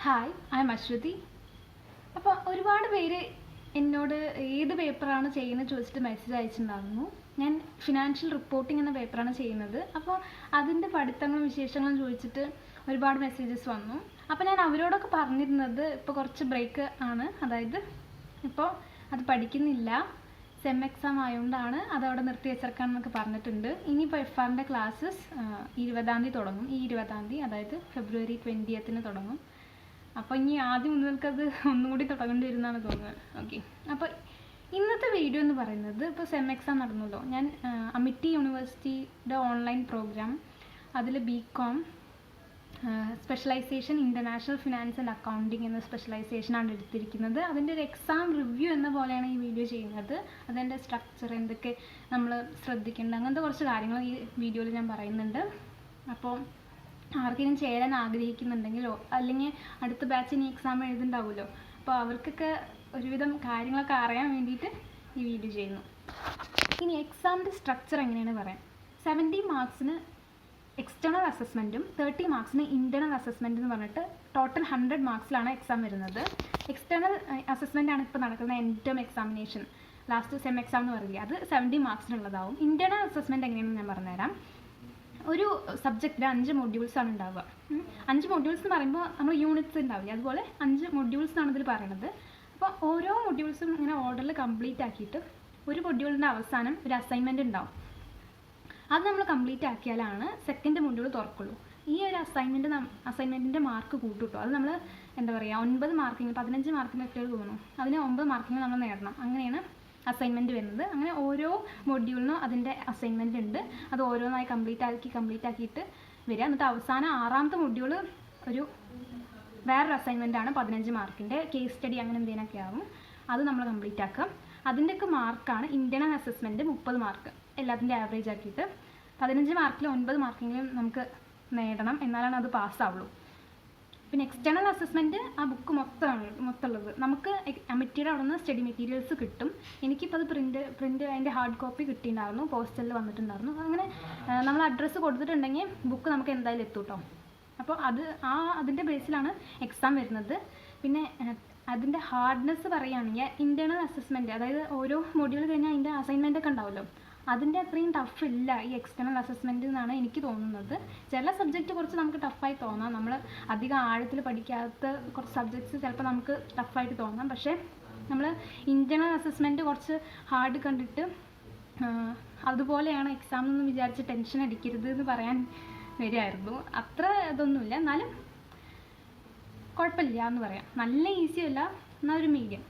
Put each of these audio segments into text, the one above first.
Hi, I M Aswathy. അപ്പോൾ ഒരുപാട് പേര് എന്നോട് ഏത് പേപ്പറാണ് ചെയ്യുന്നത് ചോദിച്ചിട്ട് മെസ്സേജ് അയച്ചിട്ടുണ്ടായിരുന്നു. ഞാൻ ഫിനാൻഷ്യൽ റിപ്പോർട്ടിംഗ് എന്ന പേപ്പറാണ് ചെയ്യുന്നത്. അപ്പോൾ അതിൻ്റെ പഠിത്തങ്ങളും വിശേഷങ്ങളും ചോദിച്ചിട്ട് ഒരുപാട് മെസ്സേജസ് വന്നു. അപ്പോൾ ഞാൻ അവരോടൊക്കെ പറഞ്ഞിരുന്നത് ഇപ്പോൾ കുറച്ച് ബ്രേക്ക് ആണ്, അതായത് ഇപ്പോൾ അത് പഠിക്കുന്നില്ല, സെം എക്സാം ആയതുകൊണ്ടാണ് അതവിടെ നിർത്തി വെച്ചേക്കാന്നൊക്കെ പറഞ്ഞിട്ടുണ്ട്. ഇനിയിപ്പോൾ FRൻ്റെ ക്ലാസ്സസ് 20-ാം തീയതി തുടങ്ങും. ഈ 20-ാം തീയതി, അതായത് ഫെബ്രുവരി 20th തുടങ്ങും. അപ്പോൾ ഇനി ആദ്യം മുതൽക്കത് ഒന്നും കൂടി തുടങ്ങേണ്ടി വരുന്നതാണ് തോന്നുന്നത്. ഓക്കെ, അപ്പോൾ ഇന്നത്തെ വീഡിയോ എന്ന് പറയുന്നത്, ഇപ്പോൾ സെം എക്സാം നടന്നല്ലോ, ഞാൻ അമിറ്റി യൂണിവേഴ്സിറ്റിയുടെ ഓൺലൈൻ പ്രോഗ്രാം, അതിൽ BCom specialisation international finance and accounting എന്ന സ്പെഷ്യലൈസേഷനാണ് എടുത്തിരിക്കുന്നത്. അതിൻ്റെ ഒരു എക്സാം റിവ്യൂ എന്ന പോലെയാണ് ഈ വീഡിയോ ചെയ്യുന്നത്. അതിൻ്റെ സ്ട്രക്ചർ, എന്തൊക്കെ നമ്മൾ ശ്രദ്ധിക്കേണ്ട, അങ്ങനത്തെ കുറച്ച് കാര്യങ്ങൾ ഈ വീഡിയോയിൽ ഞാൻ പറയുന്നുണ്ട്. അപ്പോൾ ആർക്കെങ്കിലും ചേരാൻ ആഗ്രഹിക്കുന്നുണ്ടെങ്കിലോ അല്ലെങ്കിൽ അടുത്ത ബാച്ചിന് എക്സാം എഴുതുന്നുണ്ടാവുമല്ലോ, അപ്പോൾ അവർക്കൊക്കെ ഒരുവിധം കാര്യങ്ങളൊക്കെ അറിയാൻ വേണ്ടിയിട്ട് ഈ വീഡിയോ ചെയ്യുന്നു. ഇനി എക്സാമിൻ്റെ സ്ട്രക്ചർ എങ്ങനെയാണ് പറയാം. 70 മാർക്സിന് എക്സ്റ്റേണൽ അസസ്മെൻറ്റും 30 മാർക്സിന് ഇൻറ്റേർണൽ അസസ്മെൻറ്റ് എന്ന് പറഞ്ഞിട്ട് ടോട്ടൽ 100 മാർക്സിലാണ് എക്സാം വരുന്നത്. എക്സ്റ്റേണൽ അസസ്മെൻ്റ് ആണ് ഇപ്പോൾ നടക്കുന്ന end term examination, last sem exam എന്ന് പറയുക, അത് 70 മാർക്സിനുള്ളതാവും. ഇൻറ്റേർണൽ അസസ്മെൻറ്റ് എങ്ങനെയാണെന്ന് ഞാൻ പറഞ്ഞുതരാം. ഒരു സബ്ജക്റ്റിൽ 5 മൊഡ്യൂൾസാണ് ഉണ്ടാവുക. 5 മൊഡ്യൂൾസ് എന്ന് പറയുമ്പോൾ നമ്മൾ യൂണിറ്റ്സ് ഉണ്ടാവില്ല, അതുപോലെ 5 മൊഡ്യൂൾസ് ആണ് ഇതിൽ പറയുന്നത്. അപ്പോൾ ഓരോ മൊഡ്യൂൾസും ഇങ്ങനെ ഓർഡറിൽ കംപ്ലീറ്റ് ആക്കിയിട്ട് ഒരു മൊഡ്യൂളിൻ്റെ അവസാനം ഒരു അസൈൻമെൻറ്റ് ഉണ്ടാവും. അത് നമ്മൾ കംപ്ലീറ്റ് ആക്കിയാലാണ് സെക്കൻഡ് മൊഡ്യൂൾ തുറക്കുള്ളൂ. ഈ ഒരു അസൈൻമെൻറ്റിൻ്റെ മാർക്ക് കൂട്ടും കേട്ടോ. അത് നമ്മൾ എന്താ പറയുക, 9 മാർക്കിന് 15 മാർക്കിന് ഒക്കെ തോന്നുന്നു, അതിന് 9 മാർക്കിന് നമ്മൾ നേടണം. അങ്ങനെയാണ് അസൈൻമെൻറ്റ് വരുന്നത്. അങ്ങനെ ഓരോ മൊഡ്യൂളിനും അതിൻ്റെ അസൈൻമെൻറ്റ് ഉണ്ട്. അത് ഓരോന്നായി കംപ്ലീറ്റ് ആക്കിയിട്ട് വരിക. എന്നിട്ട് അവസാനം 6ാമത്തെ മൊഡ്യൂൾ ഒരു വേറൊരു അസൈൻമെൻറ്റാണ് 15 മാർക്കിൻ്റെ, കേസ് സ്റ്റഡി അങ്ങനെ എന്തെങ്കിലുമൊക്കെ ആവും. അത് നമ്മൾ കംപ്ലീറ്റ് ആക്കാം. അതിൻ്റെയൊക്കെ മാർക്കാണ് ഇൻറ്റേർണൽ അസസ്മെൻറ്റ് 30 മാർക്ക് എല്ലാത്തിൻ്റെ ആവറേജ് ആക്കിയിട്ട്. 15 മാർക്കിൽ 9 മാർക്കെങ്കിലും നമുക്ക് നേടണം, എന്നാലാണ് അത് പാസ്സാവുള്ളൂ. പിന്നെ എക്സ്റ്റേണൽ അസസ്മെൻറ്റ് ആ ബുക്ക് മൊത്തമുള്ളത് നമുക്ക് അമിറ്റിയുടെ അവിടെ നിന്ന് സ്റ്റഡി മെറ്റീരിയൽസ് കിട്ടും. എനിക്കിപ്പോൾ അത് പ്രിൻ്റ് അതിൻ്റെ ഹാർഡ് കോപ്പി കിട്ടിയിട്ടുണ്ടായിരുന്നു, പോസ്റ്റലിൽ വന്നിട്ടുണ്ടായിരുന്നു. അങ്ങനെ നമ്മൾ അഡ്രസ്സ് കൊടുത്തിട്ടുണ്ടെങ്കിൽ ബുക്ക് നമുക്ക് എന്തായാലും എത്തും കേട്ടോ. അപ്പോൾ അതിൻ്റെ ബേസിലാണ് എക്സാം വരുന്നത്. പിന്നെ അതിൻ്റെ ഹാർഡ്നെസ് പറയുകയാണെങ്കിൽ ഇൻറ്റേർണൽ അസസ്മെൻറ്റ്, അതായത് ഓരോ മൊഡ്യൂൾ കഴിഞ്ഞാൽ അതിൻ്റെ അസൈൻമെൻ്റ് ഒക്കെ ഉണ്ടാവുമല്ലോ, അതിൻ്റെ അത്രയും ടഫ് ഇല്ല ഈ എക്സ്റ്റേണൽ അസസ്മെൻറ്റ് എന്നാണ് എനിക്ക് തോന്നുന്നത്. ചില സബ്ജക്റ്റ് കുറച്ച് നമുക്ക് ടഫായി തോന്നാം, നമ്മൾ അധികം ആഴത്തിൽ പഠിക്കാത്ത കുറച്ച് സബ്ജക്ട്സ് ചിലപ്പോൾ നമുക്ക് ടഫായിട്ട് തോന്നാം. പക്ഷേ നമ്മൾ ഇൻറ്റേർണൽ അസസ്മെൻറ്റ് കുറച്ച് ഹാർഡ് കണ്ടിട്ട് അതുപോലെയാണ് എക്സാം എന്ന് വിചാരിച്ച് ടെൻഷൻ അടിക്കരുത് എന്ന് പറയാൻ വരികയായിരുന്നു. അത്ര ഇതൊന്നുമില്ല, എന്നാലും കുഴപ്പമില്ല എന്ന് പറയാം. നല്ല ഈസി അല്ല, എന്നാൽ ഒരു മീഡിയം.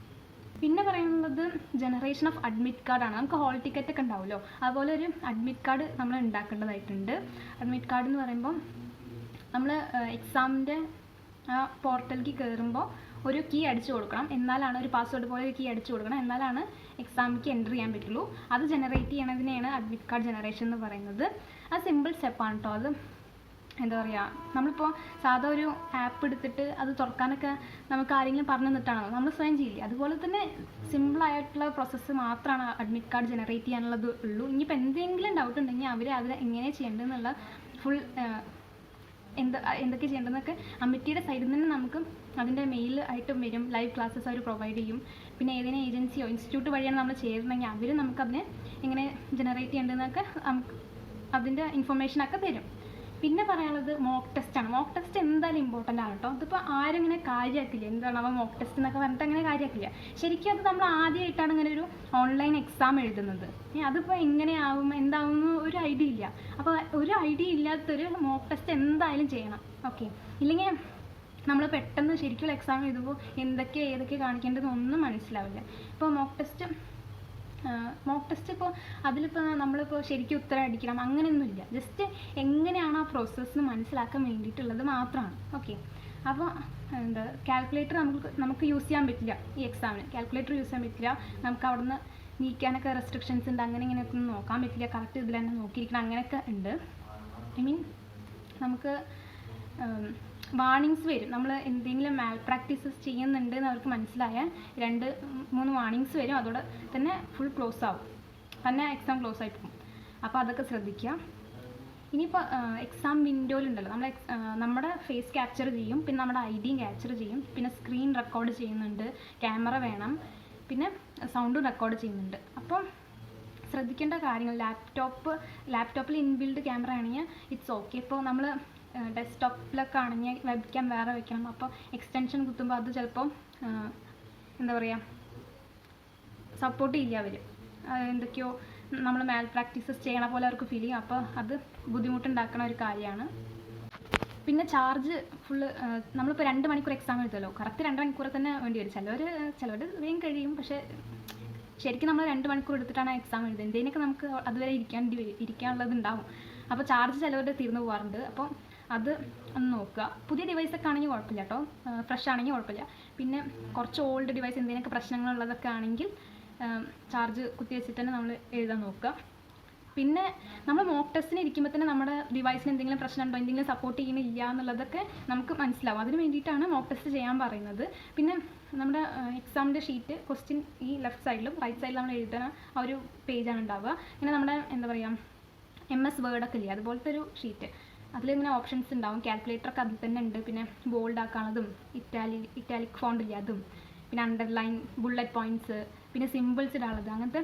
പിന്നെ പറയാനുള്ളത് ജനറേഷൻ ഓഫ് അഡ്മിറ്റ് കാർഡാണ്. നമുക്ക് ഹോൾ ടിക്കറ്റ് ഒക്കെ ഉണ്ടാവുമല്ലോ, അതുപോലെ ഒരു അഡ്മിറ്റ് കാർഡ് നമ്മൾ ഉണ്ടാക്കേണ്ടതായിട്ടുണ്ട്. അഡ്മിറ്റ് കാർഡ് എന്ന് പറയുമ്പോൾ നമ്മൾ എക്സാമിൻ്റെ ആ പോർട്ടലിലേക്ക് കയറുമ്പോൾ ഒരു കീ അടിച്ചു കൊടുക്കണം, എന്നാലാണ് ഒരു പാസ്വേഡ് പോലെ ഒരു കീ അടിച്ചു കൊടുക്കണം, എന്നാലാണ് എക്സാമിലേക്ക് എൻ്റർ ചെയ്യാൻ പറ്റുള്ളൂ. അത് ജനറേറ്റ് ചെയ്യണതിനെയാണ് അഡ്മിറ്റ് കാർഡ് ജനറേഷൻ എന്ന് പറയുന്നത്. അത് സിമ്പിൾ സ്റ്റെപ്പാണ് കേട്ടോ. അത് എന്താ പറയുക, നമ്മളിപ്പോൾ സാധാ ഒരു ആപ്പ് എടുത്തിട്ട് അത് തുറക്കാനൊക്കെ നമുക്ക് ആരെങ്കിലും പറഞ്ഞു തന്നിട്ടാണോ, നമ്മൾ സ്വയം ചെയ്യില്ലേ, അതുപോലെ തന്നെ സിമ്പിളായിട്ടുള്ള പ്രോസസ്സ് മാത്രമാണ് അഡ്മിറ്റ് കാർഡ് ജനറേറ്റ് ചെയ്യാനുള്ളത് ഉള്ളൂ. ഇനിയിപ്പോൾ എന്തെങ്കിലും ഡൗട്ട് ഉണ്ടെങ്കിൽ അവർ അത് എങ്ങനെ ചെയ്യേണ്ടതെന്നുള്ള ഫുൾ എന്തൊക്കെ ചെയ്യേണ്ടതെന്നൊക്കെ അമിറ്റിയുടെ സൈഡിൽ നിന്ന് നമുക്ക് അതിൻ്റെ മെയിൽ ആയിട്ടും വരും. ലൈവ് ക്ലാസ്സസ് അവർ പ്രൊവൈഡ് ചെയ്യും. പിന്നെ ഏതെങ്കിലും ഏജൻസിയോ ഇൻസ്റ്റിറ്റ്യൂട്ട് വഴിയാണ് നമ്മൾ ചേരുന്നതെങ്കിൽ അവർ നമുക്കതിനെ എങ്ങനെ ജനറേറ്റ് ചെയ്യേണ്ടതെന്നൊക്കെ അതിൻ്റെ ഇൻഫർമേഷനൊക്കെ തരും. പിന്നെ പറയാനുള്ളത് മോക്ക് ടെസ്റ്റാണ്. മോക്ക് ടെസ്റ്റ് എന്തായാലും ഇമ്പോർട്ടൻ്റ് ആണ് കേട്ടോ. ഇതിപ്പോൾ ആരും ഇങ്ങനെ കാര്യമാക്കില്ല, എന്താണ് അവ മോക്ക് ടെസ്റ്റ് എന്നൊക്കെ പറഞ്ഞിട്ട് അങ്ങനെ കാര്യമാക്കില്ല. ശരിക്കും അത് നമ്മൾ ആദ്യമായിട്ടാണ് ഇങ്ങനെ ഒരു ഓൺലൈൻ എക്സാം എഴുതുന്നത്. അതിപ്പോൾ എങ്ങനെയാവും എന്താവും ഒരു ഐഡിയ ഇല്ല. അപ്പോൾ ഒരു ഐഡിയ ഇല്ലാത്തൊരു മോക്ക് ടെസ്റ്റ് എന്തായാലും ചെയ്യണം. ഓക്കെ, ഇല്ലെങ്കിൽ നമ്മൾ പെട്ടെന്ന് ശരിക്കും എക്സാം എഴുതുമ്പോൾ ഏതൊക്കെ കാണിക്കേണ്ടതെന്നൊന്നും മനസ്സിലാവില്ല. ഇപ്പോൾ മോക്ക് ടെസ്റ്റ് ഇപ്പോൾ അതിലിപ്പോൾ നമ്മളിപ്പോൾ ശരിക്കും ഉത്തരം അടിക്കണം അങ്ങനെയൊന്നുമില്ല. ജസ്റ്റ് എങ്ങനെയാണ് ആ പ്രോസസ്സ് മനസ്സിലാക്കാൻ വേണ്ടിയിട്ടുള്ളത് മാത്രമാണ്. ഓക്കെ, അപ്പോൾ എന്താ കാൽക്കുലേറ്റർ നമുക്ക് യൂസ് ചെയ്യാൻ പറ്റില്ല ഈ എക്സാമിന്. കാൽക്കുലേറ്റർ യൂസ് ചെയ്യാൻ പറ്റില്ല. നമുക്ക് അവിടെ നിന്ന് നീക്കാനൊക്കെ റെസ്ട്രിക്ഷൻസ് ഉണ്ട്. ഇങ്ങനെയൊക്കെ ഒന്നും നോക്കാൻ പറ്റില്ല. കറക്റ്റ് ഇതിൽ തന്നെ നോക്കിയിരിക്കണം, അങ്ങനെയൊക്കെ ഉണ്ട്. നമുക്ക് വാർണിങ്സ് വരും. നമ്മൾ എന്തെങ്കിലും മാൽ പ്രാക്ടീസസ് ചെയ്യുന്നുണ്ട് എന്ന് അവർക്ക് മനസ്സിലായാൽ 2-3 വാർണിങ്സ് വരും. അതോടെ തന്നെ ഫുൾ ക്ലോസ് ആവും, തന്നെ എക്സാം ക്ലോസ് ആയി പോകും. അപ്പോൾ അതൊക്കെ ശ്രദ്ധിക്കുക. ഇനിയിപ്പോൾ എക്സാം വിൻഡോയിലുണ്ടല്ലോ നമ്മൾ നമ്മുടെ ഫേസ് ക്യാപ്ചർ ചെയ്യും, പിന്നെ നമ്മുടെ ഐഡിയും ക്യാപ്ചർ ചെയ്യും, പിന്നെ സ്ക്രീൻ റെക്കോർഡ് ചെയ്യുന്നുണ്ട്, ക്യാമറ വേണം, പിന്നെ സൗണ്ടും റെക്കോർഡ് ചെയ്യുന്നുണ്ട്. അപ്പം ശ്രദ്ധിക്കേണ്ട കാര്യങ്ങൾ, ലാപ്ടോപ്പിൽ ഇൻബിൽഡ് ക്യാമറ ആണെങ്കിൽ ഇറ്റ്സ് ഓക്കെ. ഇപ്പോൾ നമ്മൾ ഡെസ്ക്ടോപ്പിലൊക്കെ ആണെങ്കിൽ വെബ് ക്യാം വേറെ വെക്കണം. അപ്പോൾ എക്സ്റ്റൻഷൻ കുത്തുമ്പോൾ അത് ചിലപ്പോൾ എന്താ പറയുക, സപ്പോർട്ട് ചെയ്യില്ല അവർ, എന്തൊക്കെയോ നമ്മൾ മാൽ പ്രാക്ടീസസ് ചെയ്യണ പോലെ അവർക്ക് ഫീൽ ചെയ്യും. അപ്പോൾ അത് ബുദ്ധിമുട്ടുണ്ടാക്കുന്ന ഒരു കാര്യമാണ്. പിന്നെ ചാർജ് ഫുള്ള് നമ്മളിപ്പോൾ 2 മണിക്കൂർ എക്സാം എഴുതുമല്ലോ, കറക്റ്റ് 2 മണിക്കൂർ തന്നെ വേണ്ടി വരും. ചിലവർ വേഗം കഴിയും, പക്ഷേ ശരിക്കും നമ്മൾ 2 മണിക്കൂർ എടുത്തിട്ടാണ് എക്സാം എഴുതുന്നത്. എന്തെങ്കിലുമൊക്കെ നമുക്ക് അതുവരെ ഇരിക്കാനുള്ളത് ഉണ്ടാവും. അപ്പോൾ ചാർജ് ചിലവരുടെ തീർന്നു പോകാറുണ്ട്. അപ്പോൾ അത് ഒന്ന് നോക്കുക. പുതിയ ഡിവൈസൊക്കെ ആണെങ്കിൽ കുഴപ്പമില്ല കേട്ടോ, ഫ്രഷ് ആണെങ്കിൽ കുഴപ്പമില്ല. പിന്നെ കുറച്ച് ഓൾഡ് ഡിവൈസ് എന്തെങ്കിലുമൊക്കെ പ്രശ്നങ്ങളുള്ളതൊക്കെ ആണെങ്കിൽ ചാർജ് കുത്തി വെച്ചിട്ട് തന്നെ നമ്മൾ എഴുതാൻ നോക്കുക. പിന്നെ നമ്മൾ മോക്ക് ടെസ്റ്റിന് ഇരിക്കുമ്പോൾ തന്നെ നമ്മുടെ ഡിവൈസിന് എന്തെങ്കിലും പ്രശ്നമുണ്ടോ, എന്തെങ്കിലും സപ്പോർട്ട് ചെയ്യണില്ല എന്നുള്ളതൊക്കെ നമുക്ക് മനസ്സിലാവും. അതിന് വേണ്ടിയിട്ടാണ് മോക്ക് ടെസ്റ്റ് ചെയ്യാൻ പറയുന്നത്. പിന്നെ നമ്മുടെ എക്സാമിൻ്റെ ഷീറ്റ് ക്വസ്റ്റ്യൻ ഈ ലെഫ്റ്റ് സൈഡിലും റൈറ്റ് സൈഡിലും നമ്മൾ എഴുതുന്ന ആ ഒരു പേജാണ് ഉണ്ടാവുക. ഇങ്ങനെ നമ്മുടെ എന്താ പറയുക, MS വേർഡൊക്കെ ഇല്ലേ, അതുപോലത്തെ ഒരു ഷീറ്റ്. അതിലിങ്ങനെ ഓപ്ഷൻസ് ഉണ്ടാവും. കാൽക്കുലേറ്ററൊക്കെ അതിൽ തന്നെ ഉണ്ട്. പിന്നെ ബോൾഡ് ആക്കാനുള്ളതും ഇറ്റാലിക് ഫോണ്ട് ഇല്ല അതും, പിന്നെ അണ്ടർലൈൻ, ബുള്ളറ്റ് പോയിൻറ്റ്സ്, പിന്നെ സിമ്പിൾസ് ഇടാനുള്ളത്, അങ്ങനത്തെ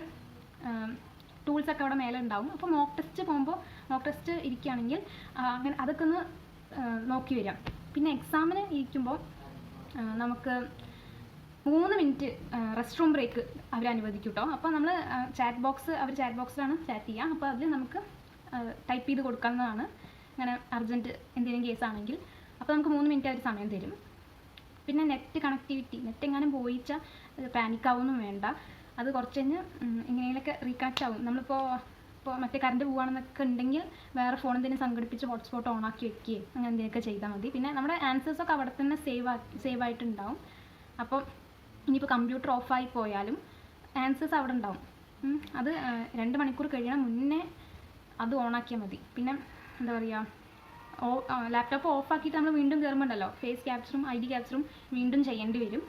ടൂൾസൊക്കെ അവിടെ മേലെ ഉണ്ടാവും. അപ്പോൾ മോക്ക് ടെസ്റ്റ് ഇരിക്കുകയാണെങ്കിൽ അങ്ങനെ അതൊക്കെ ഒന്ന് നോക്കി വരാം. പിന്നെ എക്സാമിന് ഇരിക്കുമ്പോൾ നമുക്ക് 3 മിനിറ്റ് റെസ്റ്റ് റൂം ബ്രേക്ക് അവർ അനുവദിക്കും കേട്ടോ. അപ്പോൾ നമ്മൾ ചാറ്റ് ബോക്സിലാണ് ചാറ്റ് ചെയ്യുക. അപ്പോൾ അതിൽ നമുക്ക് ടൈപ്പ് ചെയ്ത് കൊടുക്കാവുന്നതാണ്, അങ്ങനെ അർജൻറ്റ് എന്തെങ്കിലും കേസാണെങ്കിൽ. അപ്പോൾ നമുക്ക് 3 മിനിറ്റ് അവർ സമയം തരും. പിന്നെ നെറ്റ് എങ്ങാനും പോയിച്ചാൽ പാനിക്കാവൊന്നും വേണ്ട. അത് കുറച്ച് കഴിഞ്ഞ് എങ്ങനെയെങ്കിലൊക്കെ റീകണക്റ്റ് ആവും. നമ്മളിപ്പോൾ മറ്റേ കറണ്ട് പോവുകയാണെന്നൊക്കെ ഉണ്ടെങ്കിൽ വേറെ ഫോൺ എന്തെങ്കിലും സംഘടിപ്പിച്ച് ഹോട്ട്സ്പോട്ട് ഓണാക്കി വെക്കുകയും അങ്ങനെ എന്തെങ്കിലുമൊക്കെ ചെയ്താൽ മതി. പിന്നെ നമ്മുടെ ആൻസേഴ്സൊക്കെ അവിടെ തന്നെ സേവ് ആയിട്ടുണ്ടാവും. അപ്പോൾ ഇനിയിപ്പോൾ കമ്പ്യൂട്ടർ ഓഫായി പോയാലും ആൻസേഴ്സ് അവിടെ ഉണ്ടാവും. അത് 2 മണിക്കൂർ കഴിയണം മുന്നേ അത് ഓണാക്കിയാൽ മതി. പിന്നെ എന്താ പറയുക, ലാപ്ടോപ്പ് ഓഫാക്കിയിട്ട് നമ്മൾ വീണ്ടും കയറുമ്പോണ്ടല്ലോ ഫേസ് ക്യാപ്ചറും ID ക്യാപ്ചറും വീണ്ടും ചെയ്യേണ്ടി വരും.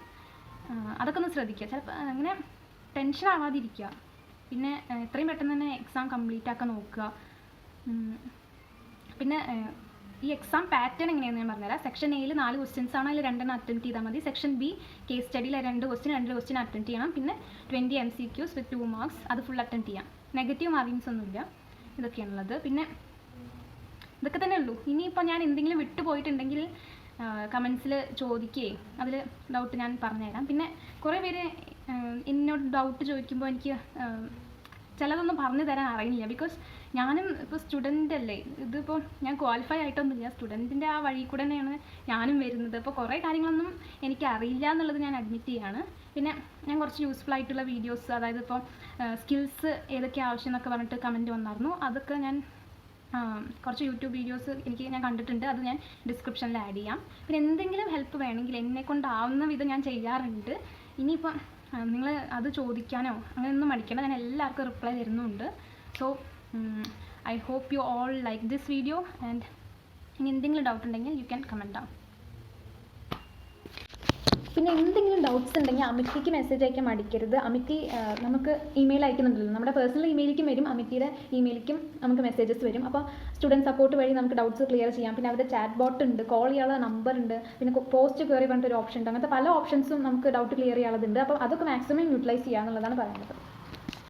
അതൊക്കെ ഒന്ന് ശ്രദ്ധിക്കുക. ചിലപ്പോൾ അങ്ങനെ ടെൻഷൻ ആവാതിരിക്കുക. പിന്നെ എത്രയും പെട്ടെന്ന് തന്നെ എക്സാം കംപ്ലീറ്റ് ആക്കാൻ നോക്കുക. പിന്നെ ഈ എക്സാം പാറ്റേൺ എങ്ങനെയാണെന്ന് ഞാൻ പറഞ്ഞുതരാം. സെക്ഷൻ Aയിൽ 4 ക്വസ്റ്റ്യൻസ് ആണ്, അതിൽ 2 അറ്റൻഡ് ചെയ്താൽ മതി. സെക്ഷൻ B കേസ് സ്റ്റഡിയിൽ 2 ക്വസ്റ്റ്യൻ അറ്റൻഡ് ചെയ്യണം. പിന്നെ 20 MCQs with 2 മാർക്സ്, അത് ഫുൾ അറ്റൻഡ് ചെയ്യാം. നെഗറ്റീവ് മാർക്കിങ്സ് ഒന്നുമില്ല. ഇതൊക്കെയാണുള്ളത്. പിന്നെ ഇതൊക്കെ തന്നെ ഉള്ളൂ. ഇനിയിപ്പോൾ ഞാൻ എന്തെങ്കിലും വിട്ടു പോയിട്ടുണ്ടെങ്കിൽ കമൻസിൽ ചോദിക്കുകയെ അതിൽ ഡൗട്ട് ഞാൻ പറഞ്ഞുതരാം. പിന്നെ കുറേ പേര് എന്നോട് ഡൗട്ട് ചോദിക്കുമ്പോൾ എനിക്ക് ചിലതൊന്നും പറഞ്ഞു തരാൻ അറിയില്ല. ബിക്കോസ് ഞാനും ഇപ്പോൾ സ്റ്റുഡൻ്റ് അല്ലേ, ഇതിപ്പോൾ ഞാൻ ക്വാളിഫൈ ആയിട്ടൊന്നുമില്ല, സ്റ്റുഡൻറ്റിൻ്റെ ആ വഴി കൂടെ തന്നെയാണ് ഞാനും വരുന്നത്. അപ്പോൾ കുറേ കാര്യങ്ങളൊന്നും എനിക്ക് അറിയില്ല എന്നുള്ളത് ഞാൻ അഡ്മിറ്റ് ചെയ്യാണ്. പിന്നെ ഞാൻ കുറച്ച് യൂസ്ഫുൾ ആയിട്ടുള്ള വീഡിയോസ്, അതായത് ഇപ്പോൾ സ്കിൽസ് ഏതൊക്കെ ആവശ്യം എന്നൊക്കെ പറഞ്ഞിട്ട് കമൻറ്റ് വന്നായിരുന്നു. അതൊക്കെ ഞാൻ കുറച്ച് യൂട്യൂബ് വീഡിയോസ് ഞാൻ കണ്ടിട്ടുണ്ട്, അത് ഞാൻ ഡിസ്ക്രിപ്ഷനിൽ ആഡ് ചെയ്യാം. പിന്നെ എന്തെങ്കിലും ഹെൽപ്പ് വേണമെങ്കിൽ എന്നെക്കൊണ്ടാവുന്ന വിധം ഞാൻ ചെയ്യാറുണ്ട്. ഇനിയിപ്പം നിങ്ങൾ അത് ചോദിക്കാനോ അങ്ങനെയൊന്നും മടിക്കണം, ഞാൻ എല്ലാവർക്കും റിപ്ലൈ തരുന്നുണ്ട്. So I hope you all like this video and ഇനി എന്തെങ്കിലും ഡൗട്ട് ഉണ്ടെങ്കിൽ യു ക്യാൻ കമൻറ്റ് ഡൗൺ. പിന്നെ എന്തെങ്കിലും ഡൗട്ട്സ് ഉണ്ടെങ്കിൽ അമിറ്റിക്ക് മെസ്സേജ് അയക്കാൻ മടിക്കരുത്. അമിറ്റി നമുക്ക് ഇമെയിൽ അയക്കുന്നുണ്ടല്ലോ, നമ്മുടെ പേഴ്സണൽ ഇമെയിലേക്കും വരും, അമിറ്റിയുടെ ഇമെയിലേക്കും നമുക്ക് മെസ്സേജസ് വരും. അപ്പോൾ സ്റ്റുഡൻറ്റ് സപ്പോർട്ട് വഴി നമുക്ക് ഡൗട്ട്സ് ക്ലിയർ ചെയ്യാം. പിന്നെ അവരുടെ ചാറ്റ് ബോട്ട് ഉണ്ട്, കോൾ ചെയ്യാനുള്ള നമ്പർ ഉണ്ട്, പിന്നെ പോസ്റ്റ് ക്വയറി പറഞ്ഞിട്ടൊരു ഓപ്ഷൻ ഉണ്ട്. അങ്ങനത്തെ പല ഓപ്ഷൻസും നമുക്ക് ഡൗട്ട് ക്ലിയർ ചെയ്യാനുള്ളതുണ്ട്. അപ്പോൾ അതൊക്കെ മാക്സിമം യൂട്ടിലൈസ് ചെയ്യുക എന്നുള്ളതാണ് പറയുന്നത്.